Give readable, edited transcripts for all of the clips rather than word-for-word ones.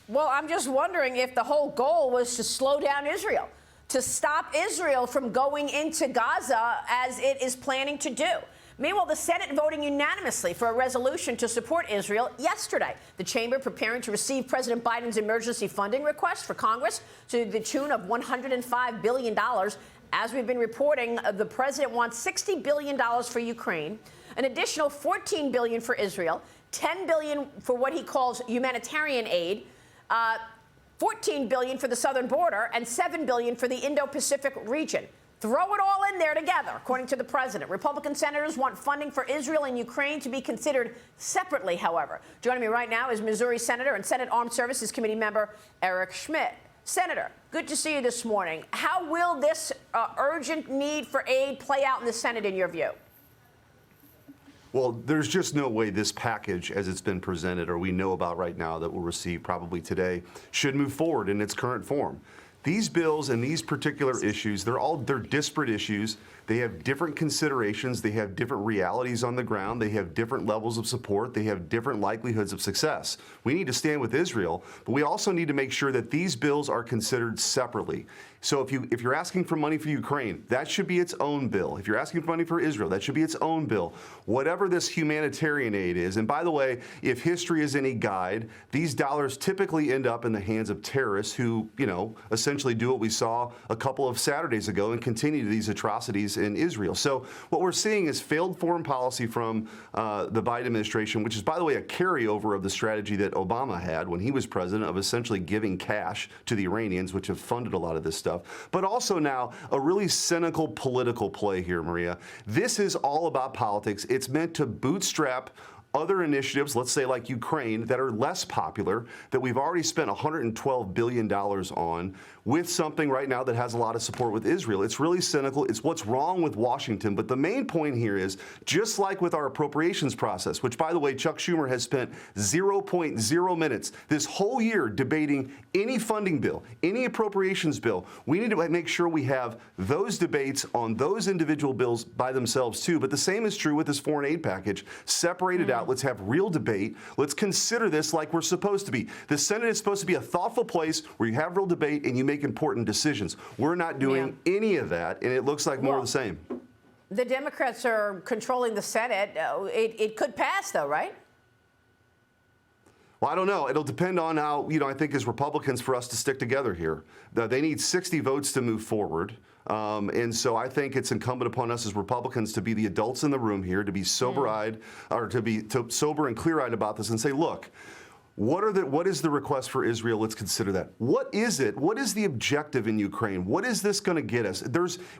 Well, I'm just wondering if the whole goal was to slow down Israel, to stop Israel from going into Gaza as it is planning to do. Meanwhile, the Senate voting unanimously for a resolution to support Israel yesterday. The chamber preparing to receive President Biden's emergency funding request for Congress to the tune of $105 billion. As we've been reporting, the president wants $60 billion for Ukraine, an additional $14 billion for Israel, $10 billion for what he calls humanitarian aid, $14 billion for the southern border, and $7 billion for the Indo-Pacific region. Throw it all in there together, according to the president. Republican senators want funding for Israel and Ukraine to be considered separately, however. Joining me right now is Missouri Senator and Senate Armed Services Committee member Eric Schmitt. Senator, good to see you this morning. How will this urgent need for aid play out in the Senate, in your view? Well, there's just no way this package, as it's been presented, or we know about right now that we'll receive probably today, should move forward in its current form. These bills and these particular issues, they're disparate issues. They have different considerations. They have different realities on the ground. They have different levels of support. They have different likelihoods of success. We need to stand with Israel, but we also need to make sure that these bills are considered separately. So if you're asking for money for Ukraine, that should be its own bill. If you're asking for money for Israel, that should be its own bill. Whatever this humanitarian aid is, and by the way, if history is any guide, these dollars typically end up in the hands of terrorists who, essentially do what we saw a couple of Saturdays ago and continue these atrocities in Israel. So what we're seeing is failed foreign policy from the Biden administration, which is, by the way, a carryover of the strategy that Obama had when he was president of essentially giving cash to the Iranians, which have funded a lot of this stuff. But also now a really cynical political play here, Maria. This is all about politics. It's meant to bootstrap other initiatives, let's say like Ukraine, that are less popular, that we've already spent $112 billion on, with something right now that has a lot of support with Israel. It's really cynical. It's what's wrong with Washington. But the main point here is, just like with our appropriations process, which, by the way, Chuck Schumer has spent 0.0 minutes this whole year debating any funding bill, any appropriations bill. We need to make sure we have those debates on those individual bills by themselves, too. But the same is true with this foreign aid package. Separate it out. Let's have real debate. Let's consider this like we're supposed to be. The Senate is supposed to be a thoughtful place where you have real debate and you make important decisions. We're not doing any of that, and it looks like more of the same. The Democrats are controlling the Senate. It could pass, though, right? Well, I don't know. It'll depend on how, I think as Republicans, for us to stick together here. They need 60 votes to move forward. And so I think it's incumbent upon us as Republicans to be the adults in the room here, to be sober-eyed, or to be sober and clear-eyed about this and say, look, what is the request for Israel? Let's consider that. What is it? What is the objective in Ukraine? What is this going to get us?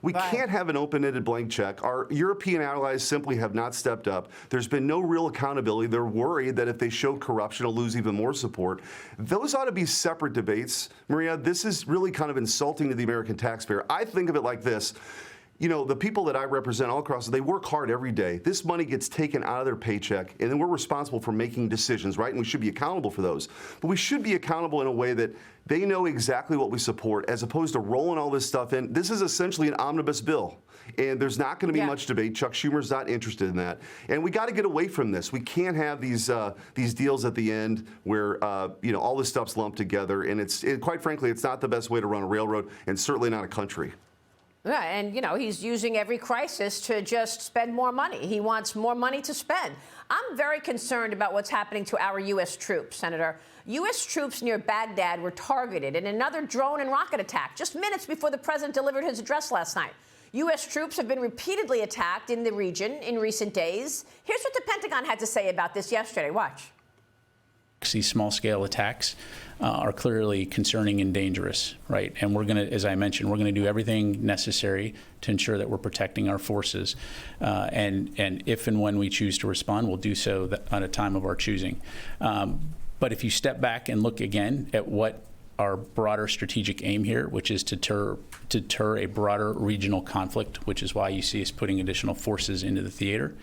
We can't have an open-ended blank check. Our European allies simply have not stepped up. There's been no real accountability. They're worried that if they show corruption, they'll lose even more support. Those ought to be separate debates. Maria, this is really kind of insulting to the American taxpayer. I think of it like this. The people that I represent all across, they work hard every day. This money gets taken out of their paycheck, and then we're responsible for making decisions, right? And we should be accountable for those. But we should be accountable in a way that they know exactly what we support, as opposed to rolling all this stuff in. This is essentially an omnibus bill, and there's not going to be much debate. Chuck Schumer's not interested in that. And we got to get away from this. We can't have these deals at the end where, all this stuff's lumped together. And quite frankly, it's not the best way to run a railroad, and certainly not a country. Yeah, and, he's using every crisis to just spend more money. He wants more money to spend. I'm very concerned about what's happening to our U.S. troops, Senator. U.S. troops near Baghdad were targeted in another drone and rocket attack just minutes before the president delivered his address last night. U.S. troops have been repeatedly attacked in the region in recent days. Here's what the Pentagon had to say about this yesterday. Watch. These small-scale attacks are clearly concerning and dangerous, right? And we're going to, as I mentioned, we're going to do everything necessary to ensure that we're protecting our forces. And if and when we choose to respond, we'll do so at a time of our choosing. But if you step back and look again at what our broader strategic aim here, which is to deter a broader regional conflict, which is why you see us putting additional forces into the theater.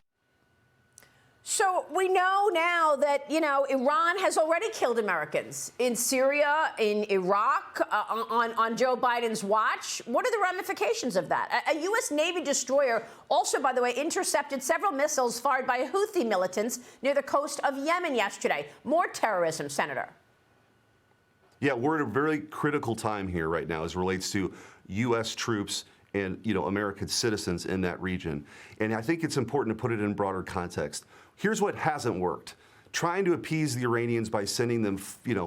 So we know now that, Iran has already killed Americans in Syria, in Iraq, on Joe Biden's watch. What are the ramifications of that? A U.S. Navy destroyer also, by the way, intercepted several missiles fired by Houthi militants near the coast of Yemen yesterday. More terrorism, Senator. Yeah, we're at a very critical time here right now as it relates to U.S. troops and American citizens in that region. And I think it's important to put it in broader context. Here's what hasn't worked. Trying to appease the Iranians by sending them,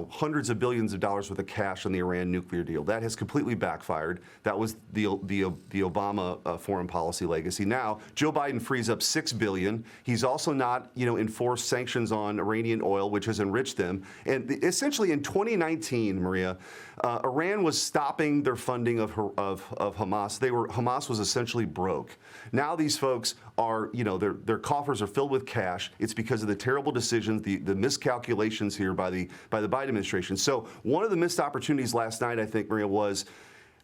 hundreds of billions of dollars worth of cash on the Iran nuclear deal. That has completely backfired. That was the Obama foreign policy legacy. Now, Joe Biden frees up $6 billion. He's also not, enforced sanctions on Iranian oil, which has enriched them. And essentially in 2019, Maria, Iran was stopping their funding of Hamas. Hamas was essentially broke. Now these folks are, their coffers are filled with cash. It's because of the terrible decisions, the miscalculations here by the Biden administration. So one of the missed opportunities last night, I think, Maria, was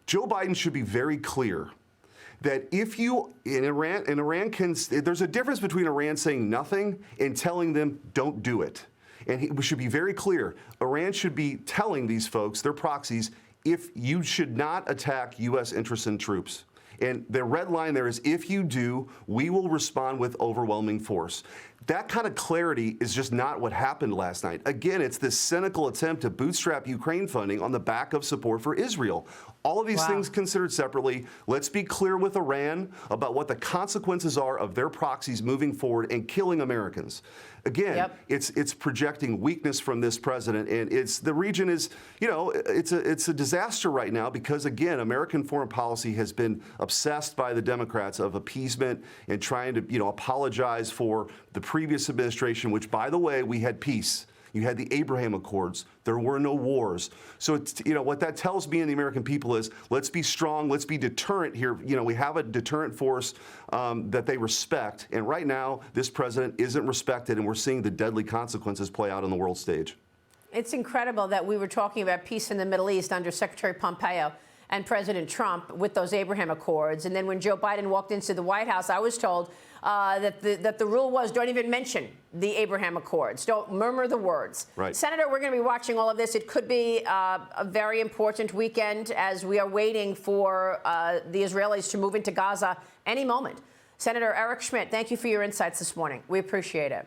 Joe Biden should be very clear that if you in Iran can, there's a difference between Iran saying nothing and telling them don't do it. And we should be very clear. Iran should be telling these folks, their proxies, if you should not attack U.S. interests and troops. And the red line there is, if you do, we will respond with overwhelming force. That kind of clarity is just not what happened last night. Again, it's this cynical attempt to bootstrap Ukraine funding on the back of support for Israel. All of these things considered separately. Let's be clear with Iran about what the consequences are of their proxies moving forward and killing Americans. Again, it's projecting weakness from this president, and the region is, it's a disaster right now because, again, American foreign policy has been obsessed by the Democrats of appeasement and trying to, apologize for the previous administration, which, by the way, we had peace. You had the Abraham Accords. There were no wars. So, what that tells me and the American people is, let's be strong. Let's be deterrent here. We have a deterrent force that they respect. And right now, this president isn't respected, and we're seeing the deadly consequences play out on the world stage. It's incredible that we were talking about peace in the Middle East under Secretary Pompeo and President Trump with those Abraham Accords. And then when Joe Biden walked into the White House, I was told that the rule was don't even mention the Abraham Accords. Don't murmur the words. Right. Senator, we're going to be watching all of this. It could be a very important weekend as we are waiting for the Israelis to move into Gaza any moment. Senator Eric Schmitt, thank you for your insights this morning. We appreciate it.